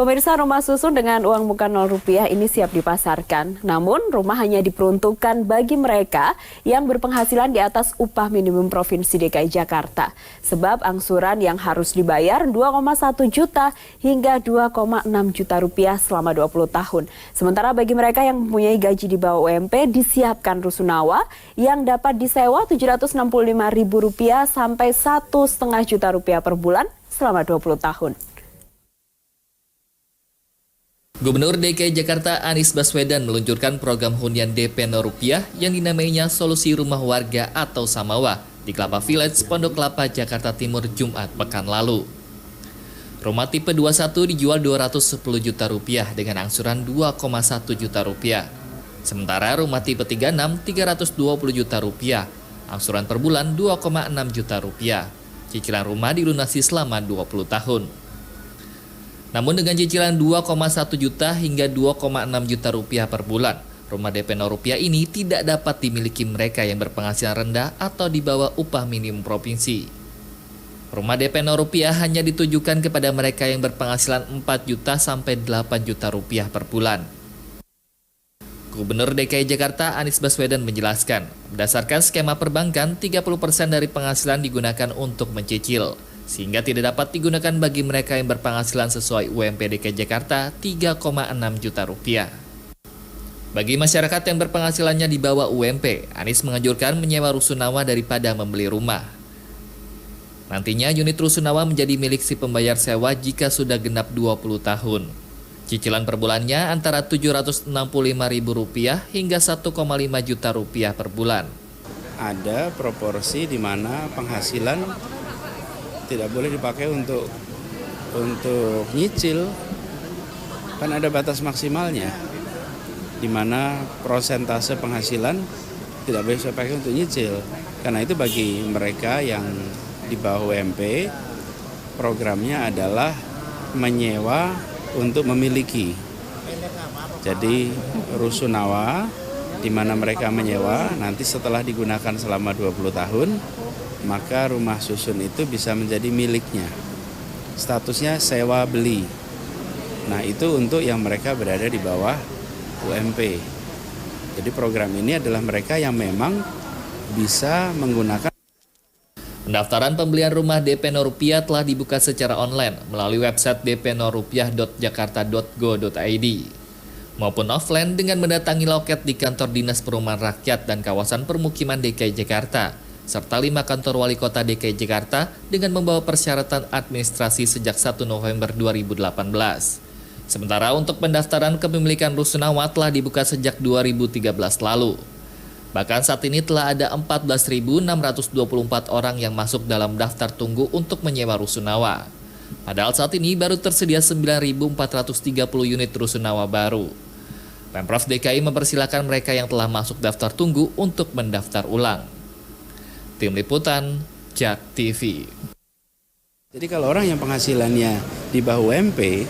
Pemirsa, rumah susun dengan uang muka Rp0 ini siap dipasarkan. Namun, rumah hanya diperuntukkan bagi mereka yang berpenghasilan di atas upah minimum Provinsi DKI Jakarta. Sebab angsuran yang harus dibayar 2,1 juta hingga 2,6 juta rupiah selama 20 tahun. Sementara bagi mereka yang mempunyai gaji di bawah UMP, disiapkan rusunawa yang dapat disewa Rp765.000 sampai Rp1,5 juta per bulan selama 20 tahun. Gubernur DKI Jakarta Anies Baswedan meluncurkan program hunian DP Rupiah yang dinamainya Solusi Rumah Warga atau Samawa di Kelapa Village, Pondok Kelapa, Jakarta Timur, Jumat pekan lalu. Rumah tipe 21 dijual Rp210 juta dengan angsuran Rp2,1 juta. Sementara rumah tipe 36 Rp320 juta, angsuran per bulan Rp2,6 juta. Cicilan rumah dilunasi selama 20 tahun. Namun dengan cicilan 2,1 juta hingga 2,6 juta rupiah per bulan, rumah DP Rupiah ini tidak dapat dimiliki mereka yang berpenghasilan rendah atau di bawah upah minimum provinsi. Rumah DP Rupiah hanya ditujukan kepada mereka yang berpenghasilan 4 juta sampai 8 juta rupiah per bulan. Gubernur DKI Jakarta Anies Baswedan menjelaskan, berdasarkan skema perbankan, 30% dari penghasilan digunakan untuk mencicil, sehingga tidak dapat digunakan bagi mereka yang berpenghasilan sesuai UMP DKI Jakarta Rp3,6 juta. Bagi masyarakat yang berpenghasilannya di bawah UMP, Anies menganjurkan menyewa rusunawa daripada membeli rumah. Nantinya unit rusunawa menjadi milik si pembayar sewa jika sudah genap 20 tahun. Cicilan per bulannya antara Rp765.000 hingga Rp1,5 juta per bulan. Ada proporsi di mana penghasilan tidak boleh dipakai untuk nyicil, kan ada batas maksimalnya, di mana prosentase penghasilan tidak boleh dipakai untuk nyicil. Karena itu bagi mereka yang di bawah UMP, programnya adalah menyewa untuk memiliki. Jadi rusunawa, di mana mereka menyewa, nanti setelah digunakan selama 20 tahun, maka rumah susun itu bisa menjadi miliknya. Statusnya sewa beli. Nah, itu untuk yang mereka berada di bawah UMP. Jadi program ini adalah mereka yang memang bisa menggunakan. Pendaftaran pembelian rumah DP Rupiah telah dibuka secara online melalui website dprupiah.jakarta.go.id maupun offline dengan mendatangi loket di kantor Dinas Perumahan Rakyat dan Kawasan Permukiman DKI Jakarta serta 5 kantor wali kota DKI Jakarta dengan membawa persyaratan administrasi sejak 1 November 2018. Sementara untuk pendaftaran kepemilikan rusunawa telah dibuka sejak 2013 lalu. Bahkan saat ini telah ada 14.624 orang yang masuk dalam daftar tunggu untuk menyewa rusunawa. Padahal saat ini baru tersedia 9.430 unit rusunawa baru. Pemprov DKI mempersilahkan mereka yang telah masuk daftar tunggu untuk mendaftar ulang. Tim Liputan, JAK TV. Jadi kalau orang yang penghasilannya di bawah UMP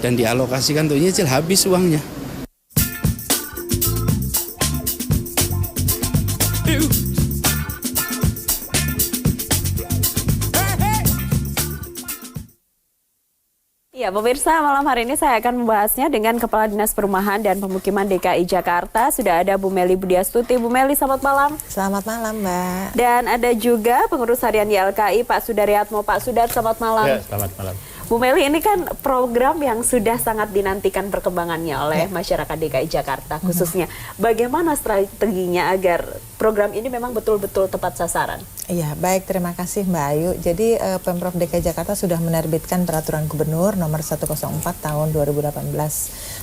dan dialokasikan untuk nyicil, habis uangnya. Ya, pemirsa, malam hari ini saya akan membahasnya dengan Kepala Dinas Perumahan dan Pemukiman DKI Jakarta. Sudah ada Bu Meli Budiastuti. Bu Meli, selamat malam. Selamat malam, Mbak. Dan ada juga pengurus harian YLKI, Pak Sudaryatmo. Pak Sudar, selamat malam. Ya, selamat malam. Bu Meli, ini kan program yang sudah sangat dinantikan perkembangannya oleh masyarakat DKI Jakarta khususnya. Bagaimana strateginya agar program ini memang betul-betul tepat sasaran? Iya, baik, terima kasih Mbak Ayu. Jadi Pemprov DKI Jakarta sudah menerbitkan Peraturan Gubernur Nomor 104 Tahun 2018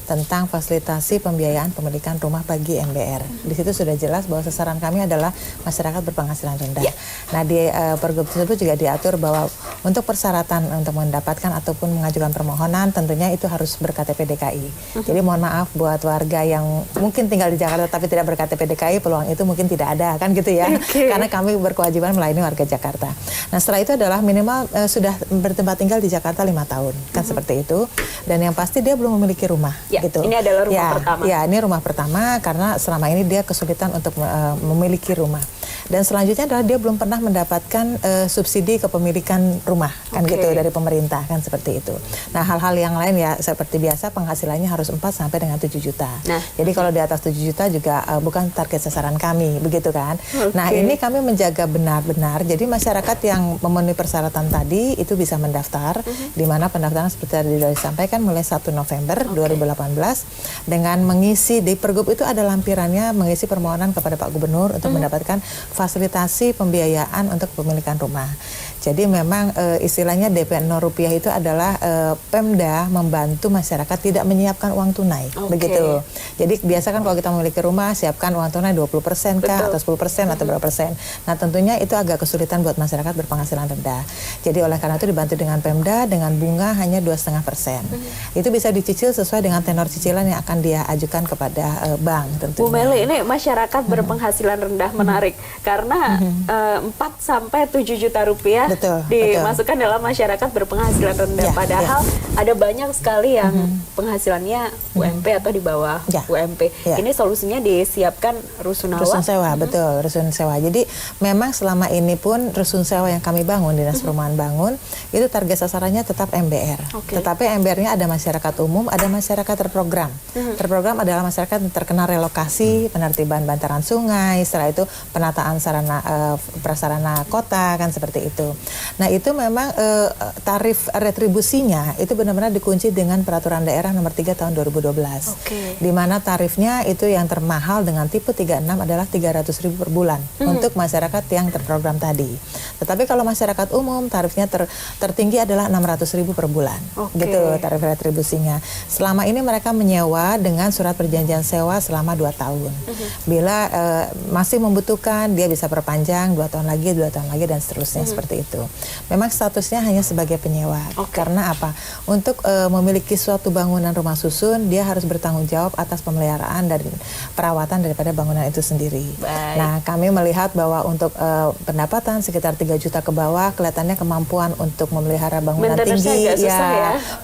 tentang fasilitasi pembiayaan pemilikan rumah bagi MBR. Di situ sudah jelas bahwa sasaran kami adalah masyarakat berpenghasilan rendah. Nah, di pergub tersebut juga diatur bahwa untuk persyaratan untuk mendapatkan ataupun mengajukan permohonan tentunya itu harus ber-KTP DKI. Jadi mohon maaf buat warga yang mungkin tinggal di Jakarta tapi tidak ber-KTP DKI, peluang itu mungkin tidak ada, kan gitu ya. Karena kami berkewajiban melayani warga Jakarta. Nah, setelah itu adalah minimal sudah bertempat tinggal di Jakarta 5 tahun, kan seperti itu. Dan yang pasti dia belum memiliki rumah, gitu. Ini adalah rumah pertama. Ya, ini rumah pertama karena selama ini dia kesulitan untuk memiliki rumah. Dan selanjutnya adalah dia belum pernah mendapatkan subsidi kepemilikan rumah kan gitu dari pemerintah kan seperti itu. Nah, hal-hal yang lain ya seperti biasa penghasilannya harus 4 sampai dengan 7 juta. Nah, jadi kalau di atas 7 juta juga bukan target sasaran kami, begitu kan. Nah, ini kami menjaga benar-benar. Jadi masyarakat yang memenuhi persyaratan tadi itu bisa mendaftar, di mana pendaftaran seperti tadi sudah disampaikan mulai 1 November 2018 dengan mengisi di Pergub itu ada lampirannya mengisi permohonan kepada Pak Gubernur untuk mendapatkan fasilitasi pembiayaan untuk kepemilikan rumah. Jadi memang istilahnya DP 0 rupiah itu adalah Pemda membantu masyarakat tidak menyiapkan uang tunai, begitu. Jadi biasa kan kalau kita memiliki rumah siapkan uang tunai 20% kah atau 10% atau berapa persen. Nah, tentunya itu agak kesulitan buat masyarakat berpenghasilan rendah. Jadi oleh karena itu dibantu dengan Pemda dengan bunga hanya 2,5%. Itu bisa dicicil sesuai dengan tenor cicilan yang akan dia ajukan kepada bank tentunya. Bu Meli, ini masyarakat berpenghasilan rendah menarik karena 4 sampai 7 juta rupiah dimasukkan dalam masyarakat berpenghasilan rendah. Padahal ada banyak sekali yang penghasilannya UMP atau di bawah UMP. Ini solusinya disiapkan rusunawa. Rusun sewa, betul, rusun sewa. Jadi memang selama ini pun rusun sewa yang kami bangun, Dinas Perumahan bangun, itu target sasarannya tetap MBR. Tetapi MBR-nya ada masyarakat umum, ada masyarakat terprogram. Terprogram adalah masyarakat yang terkena relokasi, penertiban bantaran sungai, setelah itu penataan sarana prasarana kota kan seperti itu. Nah, itu memang tarif retribusinya itu benar-benar dikunci dengan peraturan daerah nomor 3 tahun 2012. Di mana tarifnya itu yang termahal dengan tipe 36 adalah 300.000 per bulan untuk masyarakat yang terprogram tadi. Tetapi kalau masyarakat umum tarifnya tertinggi adalah 600.000 per bulan. Gitu tarif retribusinya. Selama ini mereka menyewa dengan surat perjanjian sewa selama 2 tahun. Bila masih membutuhkan dia bisa perpanjang 2 tahun lagi, 2 tahun lagi dan seterusnya seperti itu. Memang statusnya hanya sebagai penyewa. Karena apa? Untuk memiliki suatu bangunan rumah susun, dia harus bertanggung jawab atas pemeliharaan dan perawatan daripada bangunan itu sendiri. Nah, kami melihat bahwa untuk pendapatan sekitar 3 juta ke bawah, kelihatannya kemampuan untuk memelihara bangunan tinggi,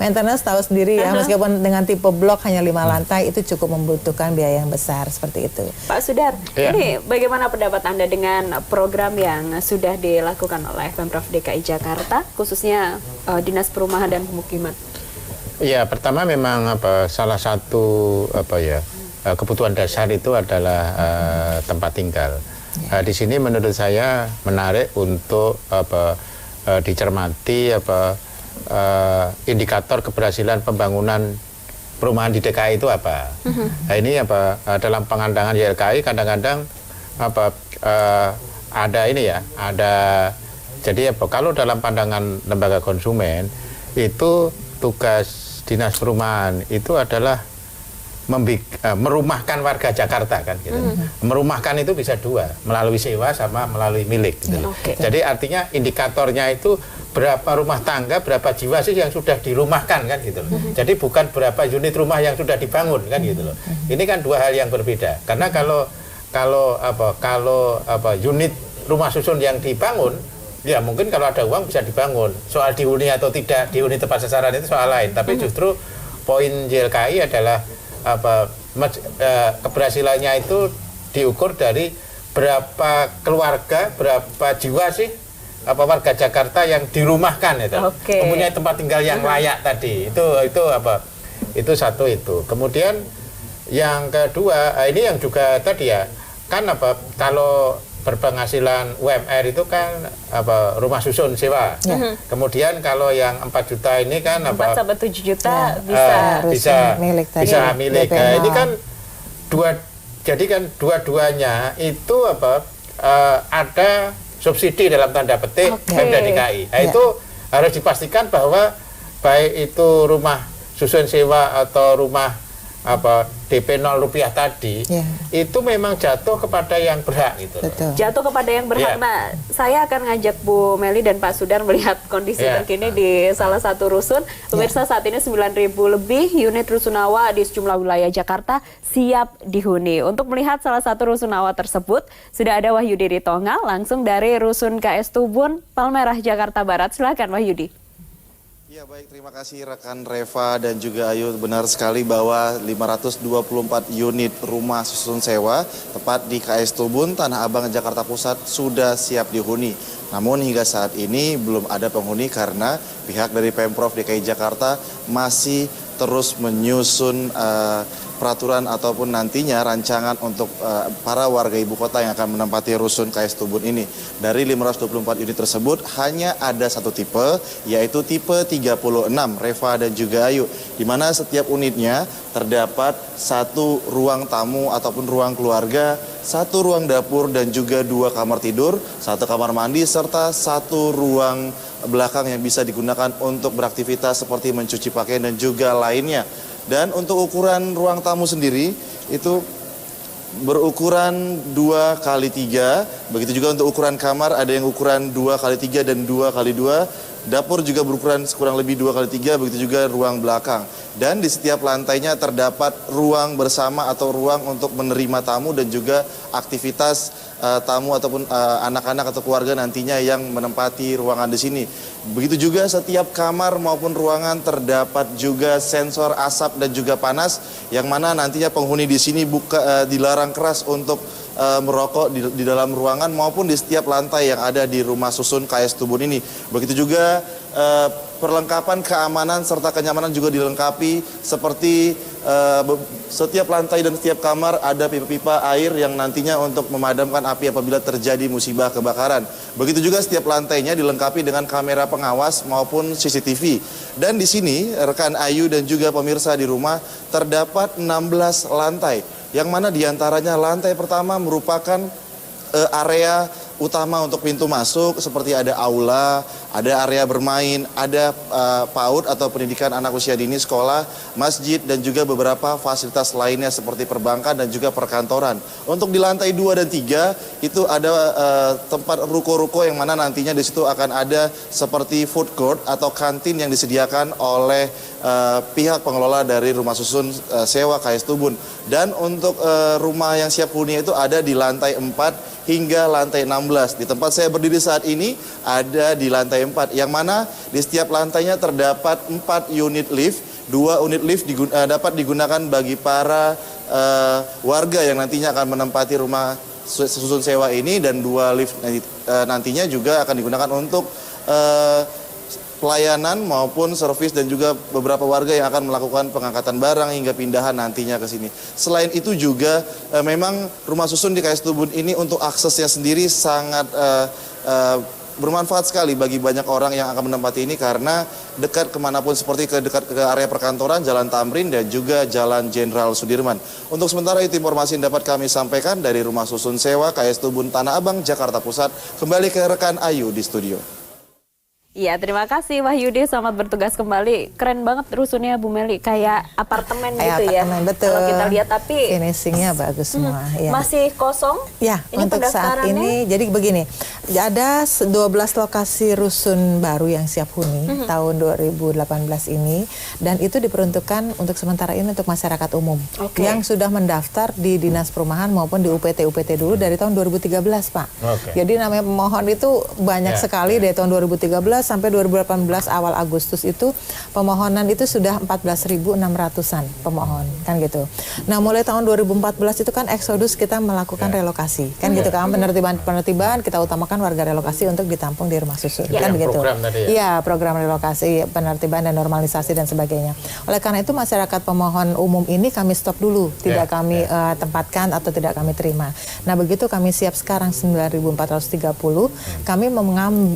maintenance tahu sendiri ya, meskipun dengan tipe blok hanya 5 lantai, itu cukup membutuhkan biaya yang besar seperti itu. Pak Sudar, ini bagaimana pendapat Anda dengan program yang sudah dilakukan oleh Pemprov DKI Jakarta, khususnya Dinas Perumahan dan Pemukiman? Ya, pertama memang salah satu kebutuhan dasar itu adalah tempat tinggal. Di sini menurut saya menarik untuk dicermati indikator keberhasilan pembangunan perumahan di DKI itu apa. Nah, ini dalam pengandangan YLKI kadang-kadang jadi kalau dalam pandangan lembaga konsumen itu tugas Dinas Perumahan itu adalah merumahkan warga Jakarta kan gitu. Merumahkan itu bisa 2, melalui sewa sama melalui milik gitu. Jadi artinya indikatornya itu berapa rumah tangga, berapa jiwa sih yang sudah dirumahkan kan gitu. Jadi bukan berapa unit rumah yang sudah dibangun kan gitu loh. Ini kan 2 hal yang berbeda. Karena kalau unit rumah susun yang dibangun, ya mungkin kalau ada uang bisa dibangun. Soal dihuni atau tidak dihuni tepat sasaran itu soal lain. Tapi justru poin YLKI adalah keberhasilannya itu diukur dari berapa keluarga, berapa jiwa sih warga Jakarta yang dirumahkan itu, mempunyai tempat tinggal yang layak tadi. Itu satu itu. Kemudian yang kedua, ini yang juga tadi ya, kan kalau berpenghasilan UMR itu kan rumah susun sewa. Kemudian kalau yang 4 juta ini kan 4 sampai 7 juta bisa milik. Nah, ini kan jadi kan dua-duanya itu ada subsidi dalam tanda petik Pemda DKI. Nah, itu harus dipastikan bahwa baik itu rumah susun sewa atau rumah DP 0 rupiah tadi itu memang jatuh kepada yang berhak gitu. Jatuh kepada yang berhak. Nah, saya akan ngajak Bu Meli dan Pak Sudar melihat kondisi terkini di salah satu rusun. Pemirsa, saat ini 9.000 lebih unit rusunawa di sejumlah wilayah Jakarta siap dihuni. Untuk melihat salah satu rusunawa tersebut, sudah ada Wahyudi Ritonga langsung dari Rusun KS Tubun, Palmerah, Jakarta Barat. Silakan Wahyudi. Ya baik, terima kasih rekan Reva dan juga Ayu. Benar sekali bahwa 524 unit rumah susun sewa tepat di KS Tubun, Tanah Abang, Jakarta Pusat sudah siap dihuni. Namun hingga saat ini belum ada penghuni karena pihak dari Pemprov DKI Jakarta masih terus menyusun peraturan ataupun nantinya rancangan untuk para warga ibu kota yang akan menempati rusun KS Tubun ini. Dari 524 unit tersebut hanya ada satu tipe, yaitu tipe 36, Reva dan juga Ayu, di mana setiap unitnya terdapat satu ruang tamu ataupun ruang keluarga, satu ruang dapur dan juga 2 kamar tidur, satu kamar mandi, serta satu ruang belakang yang bisa digunakan untuk beraktivitas seperti mencuci pakaian dan juga lainnya. Dan untuk ukuran ruang tamu sendiri itu berukuran 2x3, begitu juga untuk ukuran kamar ada yang ukuran 2x3 dan 2x2. Dapur juga berukuran kurang lebih 2x3, begitu juga ruang belakang. Dan di setiap lantainya terdapat ruang bersama atau ruang untuk menerima tamu dan juga aktivitas tamu ataupun anak-anak atau keluarga nantinya yang menempati ruangan di sini. Begitu juga setiap kamar maupun ruangan terdapat juga sensor asap dan juga panas, yang mana nantinya penghuni di sini dilarang keras untuk merokok di dalam ruangan maupun di setiap lantai yang ada di rumah susun KS Tubun ini. Begitu juga perlengkapan keamanan serta kenyamanan juga dilengkapi, seperti setiap lantai dan setiap kamar ada pipa-pipa air yang nantinya untuk memadamkan api apabila terjadi musibah kebakaran. Begitu juga setiap lantainya dilengkapi dengan kamera pengawas maupun CCTV. Dan di sini rekan Ayu dan juga pemirsa di rumah terdapat 16 lantai, yang mana diantaranya lantai pertama merupakan area utama untuk pintu masuk, seperti ada aula, ada area bermain, ada PAUD atau pendidikan anak usia dini, sekolah, masjid, dan juga beberapa fasilitas lainnya seperti perbankan dan juga perkantoran. Untuk di lantai 2 dan 3 itu ada tempat ruko-ruko yang mana nantinya di situ akan ada seperti food court atau kantin yang disediakan oleh pihak pengelola dari rumah susun sewa KS Tubun. Dan untuk rumah yang siap huni itu ada di lantai 4 hingga lantai 16. Di tempat saya berdiri saat ini ada di lantai 4, yang mana di setiap lantainya terdapat 4 unit lift. 2 unit lift dapat digunakan bagi para warga yang nantinya akan menempati rumah susun sewa ini, dan 2 lift nantinya juga akan digunakan untuk pelayanan maupun servis dan juga beberapa warga yang akan melakukan pengangkatan barang hingga pindahan nantinya ke sini. Selain itu juga memang rumah susun di KS Tubun ini untuk aksesnya sendiri sangat bermanfaat sekali bagi banyak orang yang akan menempati ini, karena dekat kemanapun, seperti dekat ke area perkantoran, Jalan Tamrin dan juga Jalan Jenderal Sudirman. Untuk sementara itu informasi yang dapat kami sampaikan dari rumah susun sewa KS Tubun Tanah Abang, Jakarta Pusat. Kembali ke rekan Ayu di studio. Iya, terima kasih Wahyudi, selamat bertugas kembali. Keren banget rusunnya Bu Meli, kayak apartemen gitu ya. Betul. Kalau kita lihat, tapi finishingnya bagus semua. Ya. Masih kosong? Ya, ini untuk saat ini, jadi begini, ada 12 lokasi rusun baru yang siap huni tahun 2018 ini, dan itu diperuntukkan untuk sementara ini untuk masyarakat umum yang sudah mendaftar di Dinas Perumahan maupun di UPT dulu dari tahun 2013, Pak. Jadi namanya pemohon itu banyak sekali dari tahun 2013 sampai 2018 awal Agustus itu pemohonan itu sudah 14.600-an pemohon, kan gitu. Nah, mulai tahun 2014 itu kan eksodus, kita melakukan relokasi, kan gitu kan, penertiban kita utamakan warga relokasi untuk ditampung di rumah susun, kan begitu. Iya, program relokasi, penertiban dan normalisasi dan sebagainya. Oleh karena itu masyarakat pemohon umum ini kami stop dulu, tidak kami tempatkan atau tidak kami terima. Nah, begitu kami siap sekarang 9.430, kami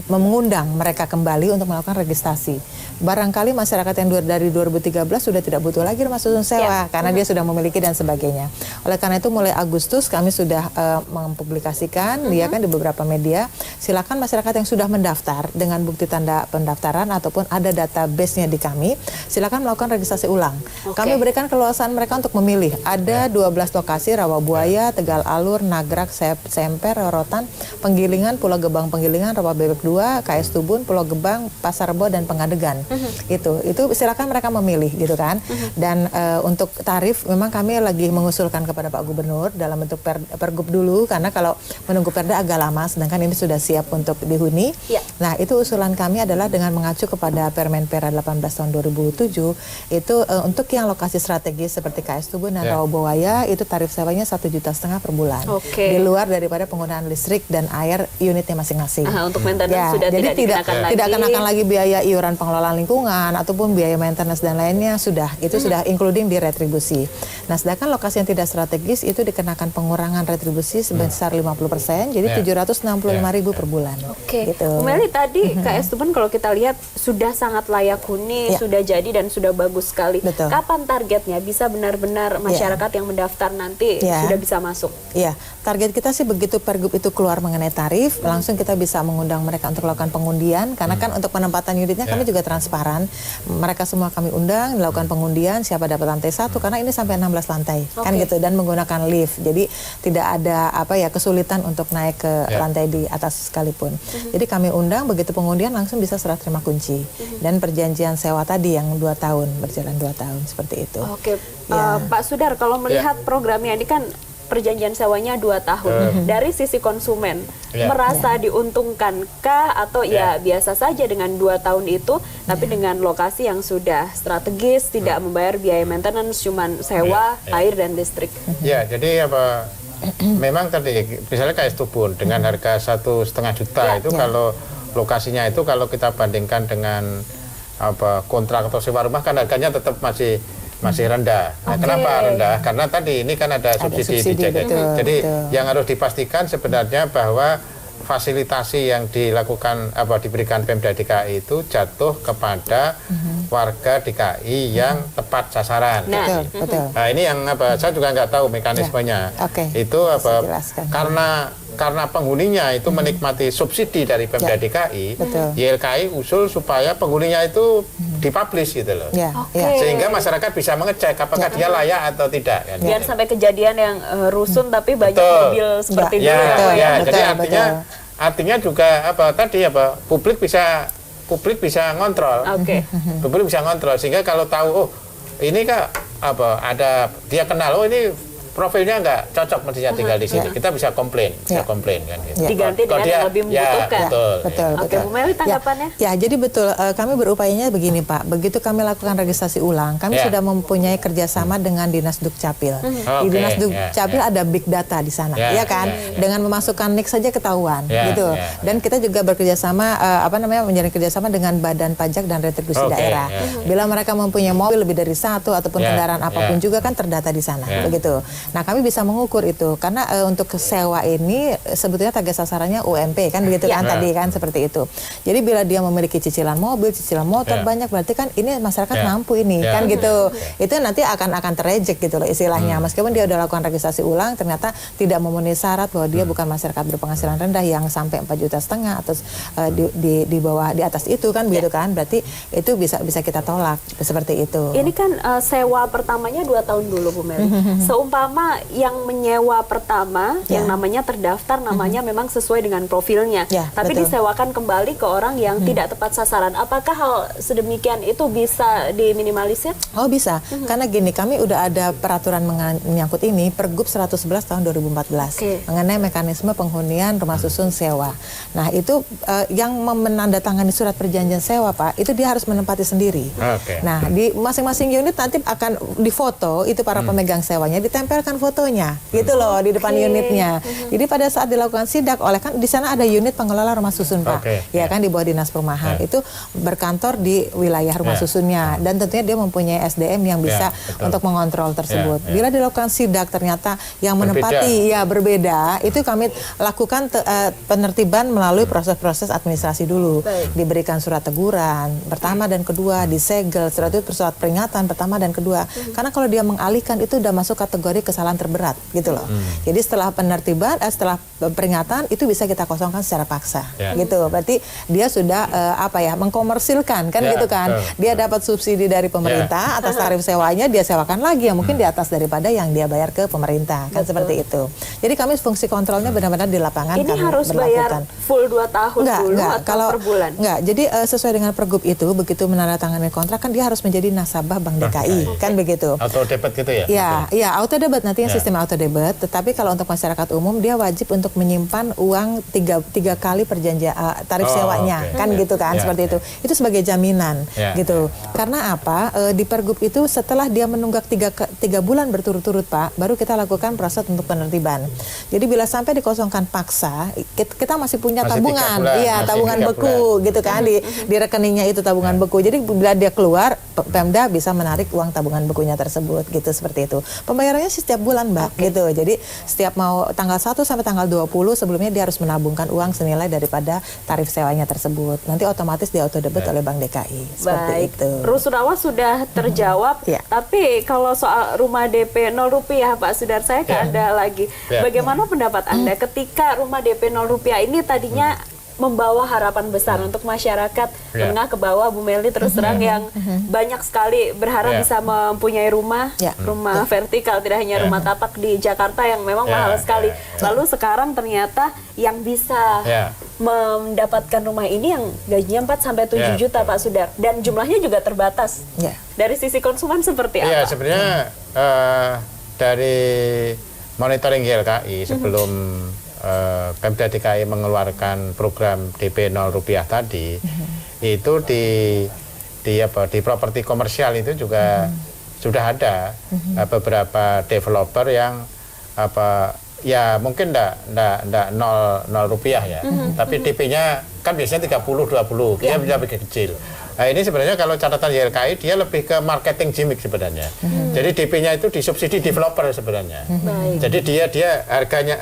mengundang mereka kembali untuk melakukan registrasi. Barangkali masyarakat yang dari 2013 sudah tidak butuh lagi rumah susun sewa karena dia sudah memiliki dan sebagainya. Oleh karena itu mulai Agustus kami sudah mempublikasikan dia kan di beberapa media. Silakan masyarakat yang sudah mendaftar dengan bukti tanda pendaftaran ataupun ada database-nya di kami, silakan melakukan registrasi ulang. Kami berikan keluasan mereka untuk memilih. Ada 12 lokasi, Rawabuaya, Tegal Alur, Nagrak, Semper, Rorotan, Penggilingan, Pulau Gebang Penggilingan, Rawa Bebek 2, KS Tubun, Pulau Pulau Gebang, Pasar Rebo dan Pengadegan. Itu silakan mereka memilih gitu kan. Dan untuk tarif memang kami lagi mengusulkan kepada Pak Gubernur dalam bentuk pergub dulu, karena kalau menunggu perda agak lama, sedangkan ini sudah siap untuk dihuni. Nah, itu usulan kami adalah dengan mengacu kepada Permenpera 18 tahun 2007, itu untuk yang lokasi strategis seperti KS Tubun dan Rawabuaya itu tarif sewanya 1,5 juta per bulan. Di luar daripada penggunaan listrik dan air unitnya masing-masing. Untuk maintenance sudah jadi tidak kenakan lagi biaya iuran pengelolaan lingkungan ataupun biaya maintenance dan lainnya, sudah itu sudah including di retribusi. Nah, sedangkan lokasi yang tidak strategis itu dikenakan pengurangan retribusi sebesar 50%, jadi 765.000 per bulan. Gitu. Bu Meli, tadi KS Tubun kalau kita lihat sudah sangat layak huni, sudah jadi dan sudah bagus sekali. Kapan targetnya bisa benar-benar masyarakat yang mendaftar nanti sudah bisa masuk? Iya, target kita sih begitu pergub itu keluar mengenai tarif, langsung kita bisa mengundang mereka untuk melakukan pengundian, karena kan untuk penempatan unitnya kami juga transparan. Mereka semua kami undang, melakukan pengundian, siapa dapat lantai 1, karena ini sampai 16 lantai, kan gitu, dan menggunakan lift. Jadi tidak ada kesulitan untuk naik ke lantai di atas sekalipun. Jadi kami undang, begitu pengundian langsung bisa serah terima kunci. Dan perjanjian sewa tadi yang 2 tahun, berjalan 2 tahun, seperti itu. Pak Sudar, kalau melihat programnya ini kan perjanjian sewanya 2 tahun. Dari sisi konsumen, merasa diuntungkankah atau biasa saja dengan 2 tahun itu, tapi dengan lokasi yang sudah strategis, tidak membayar biaya maintenance, cuman sewa, air dan listrik? Ya, jadi memang tadi misalnya KS Tubun dengan harga 1,5 juta itu kalau lokasinya itu kalau kita bandingkan dengan kontrak atau sewa rumah kan harganya tetap masih rendah. Nah, kenapa rendah? Karena tadi ini kan ada subsidi di JKT. Jadi yang harus dipastikan sebenarnya bahwa fasilitasi yang diberikan Pemda DKI itu jatuh kepada warga DKI yang tepat sasaran. Nah, ini yang saya juga nggak tahu mekanismenya. Itu karena penghuninya itu menikmati subsidi dari Pemda DKI, YLKI usul supaya penghuninya itu dipublish gitu loh. Sehingga masyarakat bisa mengecek apakah dia layak atau tidak. Kan? Biar sampai kejadian yang rusun tapi banyak mobil seperti itu. Jadi artinya juga publik bisa ngontrol. Publik bisa ngontrol sehingga kalau tahu ini ada dia kenal ini profilnya nggak cocok mestinya tinggal di sini. Kita bisa komplain, kan gitu. Diganti dengan yang lebih membutuhkan. Betul. Bu Meli, tanggapannya? Jadi betul, kami berupayanya begini Pak, begitu kami lakukan registrasi ulang, kami sudah mempunyai kerjasama dengan Dinas Dukcapil. Di Dinas Dukcapil ada big data di sana, kan? Dengan memasukkan NIK saja ketahuan, gitu. Dan kita juga bekerjasama, menjalin kerjasama dengan Badan Pajak dan Retribusi Daerah. Bila mereka mempunyai mobil lebih dari 1 ataupun kendaraan apapun juga kan terdata di sana, begitu. Nah, kami bisa mengukur itu karena untuk sewa ini sebetulnya target sasarannya UMP kan begitu kan tadi kan seperti itu. Jadi bila dia memiliki cicilan mobil, cicilan motor banyak, berarti kan ini masyarakat mampu ini kan gitu. Itu nanti akan terreject gitu loh istilahnya. Meskipun dia udah lakukan registrasi ulang ternyata tidak memenuhi syarat bahwa dia bukan masyarakat berpenghasilan rendah yang sampai 4,5 juta atau di bawah di atas itu kan begitu kan. Berarti itu bisa kita tolak seperti itu. Ini kan sewa pertamanya 2 tahun dulu Bu Meli. Seumpama yang menyewa pertama yang namanya terdaftar namanya memang sesuai dengan profilnya, tapi disewakan kembali ke orang yang tidak tepat sasaran. Apakah hal sedemikian itu bisa diminimalisir? Oh bisa, karena gini, kami udah ada peraturan menyangkut ini, Pergub 111 tahun 2014 mengenai mekanisme penghunian rumah susun sewa. Nah itu yang menandatangani surat perjanjian sewa Pak, itu dia harus menempati sendiri. Nah di masing-masing unit nanti akan difoto itu para pemegang sewanya, ditempel fotonya gitu loh di depan unitnya. Jadi pada saat dilakukan sidak oleh kan di sana ada unit pengelola rumah susun Pak. Ya kan di bawah Dinas Perumahan. Itu berkantor di wilayah rumah susunnya dan tentunya dia mempunyai SDM yang bisa untuk mengontrol tersebut. Bila dilakukan sidak ternyata yang menempati berbeda, itu kami lakukan penertiban melalui proses-proses administrasi dulu. Diberikan surat teguran pertama dan kedua, disegel, surat itu surat peringatan pertama dan kedua. Karena kalau dia mengalihkan itu udah masuk kategori kesalahan terberat gitu loh. Jadi setelah penertiban, setelah peringatan itu bisa kita kosongkan secara paksa, gitu. Berarti dia sudah mengkomersilkan kan gitu kan. Dia dapat subsidi dari pemerintah atas tarif sewanya, dia sewakan lagi yang mungkin di atas daripada yang dia bayar ke pemerintah kan seperti itu. Jadi kami fungsi kontrolnya benar-benar di lapangan. Ini kami harus bayar full 2 tahun dulu atau kalau per bulan? Enggak, jadi sesuai dengan Pergub itu begitu menandatangani kontrak kan dia harus menjadi nasabah Bank DKI kan begitu. Auto debit gitu ya? Ya, auto debit nantinya sistem auto debit. Tetapi kalau untuk masyarakat umum dia wajib untuk menyimpan uang tiga kali perjanjian tarif sewanya kan gitu kan seperti itu. Itu sebagai jaminan gitu. Karena apa? Di Pergub itu setelah dia menunggak 3 bulan berturut-turut Pak, baru kita lakukan proses untuk penertiban. Jadi bila sampai dikosongkan paksa, kita masih punya tabungan, tabungan beku gitu kan di rekeningnya itu tabungan beku. Jadi bila dia keluar, Pemda bisa menarik uang tabungan bekunya tersebut gitu seperti itu. Pembayarannya setiap bulan Mbak gitu. Jadi setiap mau tanggal 1 sampai tanggal 20 sebelumnya dia harus menabungkan uang senilai daripada tarif sewanya tersebut. Nanti otomatis dia auto debit oleh Bank DKI. Seperti itu. Rusunawa sudah terjawab. Tapi kalau soal rumah DP 0 rupiah Pak Sudar, saya ada lagi. Bagaimana pendapat Anda ketika rumah DP 0 rupiah ini tadinya membawa harapan besar untuk masyarakat menengah ke bawah, Bu Melly terus terang yang banyak sekali berharap bisa mempunyai rumah vertikal, tidak hanya rumah tapak di Jakarta yang memang mahal sekali. Lalu sekarang ternyata yang bisa mendapatkan rumah ini yang gajinya 4 sampai 7 juta Pak Sudar, dan jumlahnya juga terbatas. Dari sisi konsumen seperti apa? Iya, sebenarnya dari monitoring YLKI sebelum Pemda DKI mengeluarkan program DP 0 rupiah tadi, itu di properti komersial itu juga sudah ada beberapa developer yang mungkin enggak 0 rupiah ya, tapi DP-nya kan biasanya 30-20, dia bisa lebih kecil. Nah, ini sebenarnya kalau catatan YLKI dia lebih ke marketing gimmick sebenarnya. Jadi DP-nya itu disubsidi developer sebenarnya. Jadi dia harganya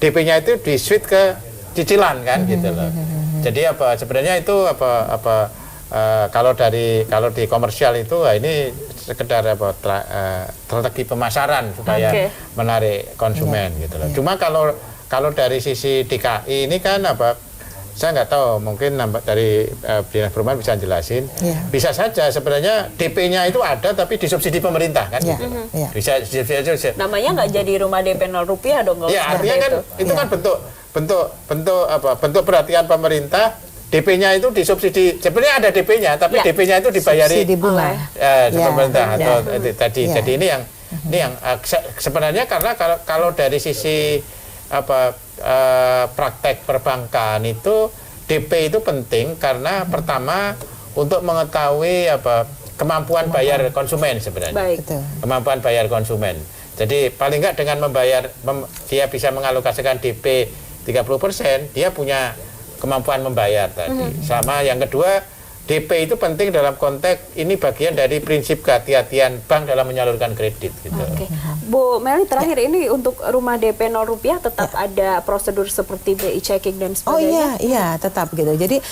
DP-nya itu di-switch ke cicilan kan gitu loh. Jadi sebenarnya itu kalau di komersial itu ini sekedar strategi pemasaran supaya menarik konsumen gitu loh. Cuma kalau dari sisi DKI ini kan saya nggak tahu, mungkin dari Dinas Perumahan bisa jelasin. Bisa saja sebenarnya DP-nya itu ada tapi disubsidi pemerintah kan gitu. Bisa. Namanya nggak jadi rumah DP 0 rupiah dong. Ya, artinya kan itu kan bentuk perhatian pemerintah. DP-nya itu disubsidi. Sebenarnya ada DP-nya tapi DP-nya itu dibayari pemerintah atau tadi. Jadi ini yang sebenarnya karena kalau dari sisi praktek perbankan itu DP itu penting karena pertama untuk mengetahui kemampuan bayar konsumen sebenarnya. Kemampuan bayar konsumen. Jadi paling nggak dengan dia bisa mengalokasikan DP 30%, dia punya kemampuan membayar tadi. Sama yang kedua, DP itu penting dalam konteks ini bagian dari prinsip kehati-hatian bank dalam menyalurkan kredit gitu. Bu Melly, terakhir ini untuk rumah DP 0 rupiah tetap ada prosedur seperti BI checking dan sebagainya? Iya, tetap gitu. Jadi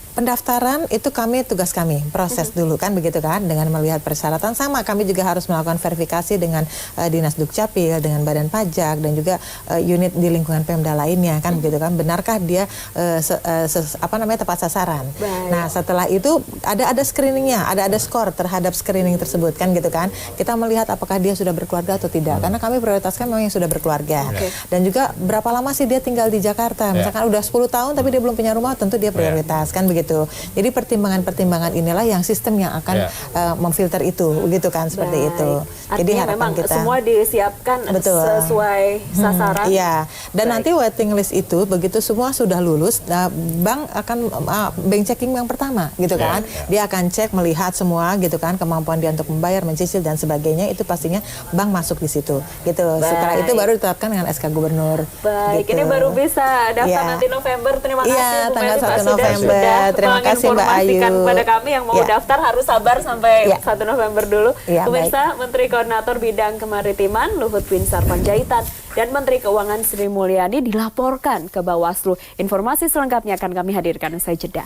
pendaftaran itu tugas kami proses dulu kan begitu kan, dengan melihat persyaratan. Sama kami juga harus melakukan verifikasi dengan Dinas Dukcapil, dengan Badan Pajak dan juga unit di lingkungan Pemda lainnya kan begitu kan, benarkah dia tepat sasaran. Nah setelah itu ada screeningnya, ada skor terhadap screening tersebut kan gitu kan. Kita melihat apakah dia sudah berkeluarga atau tidak, karena kami prioritaskan memang yang sudah berkeluarga. Dan juga berapa lama sih dia tinggal di Jakarta, misalkan udah 10 tahun tapi dia belum punya rumah, tentu dia prioritas kan begitu. Jadi pertimbangan-pertimbangan inilah yang sistem yang akan memfilter itu, begitu kan, seperti itu. Jadi artinya memang kita semua disiapkan sesuai sasaran. Iya. Dan nanti waiting list itu begitu semua sudah lulus, bank akan bank checking yang pertama, gitu kan. Dia akan cek melihat semua, gitu kan, kemampuan dia untuk membayar, mencicil dan sebagainya, itu pastinya bank masuk di situ, gitu. Setelah itu baru ditetapkan dengan SK Gubernur. Baik, ini baru bisa daftar nanti November. Terima kasih Bu tanggal Melly 1 November. Terima kasih Mbak Ayu. Kepada kami yang mau daftar harus sabar sampai 1 November dulu. Pemirsa, Menteri Koordinator Bidang Kemaritiman Luhut Binsar Panjaitan dan Menteri Keuangan Sri Mulyani dilaporkan ke Bawaslu. Informasi selengkapnya akan kami hadirkan usai jeda.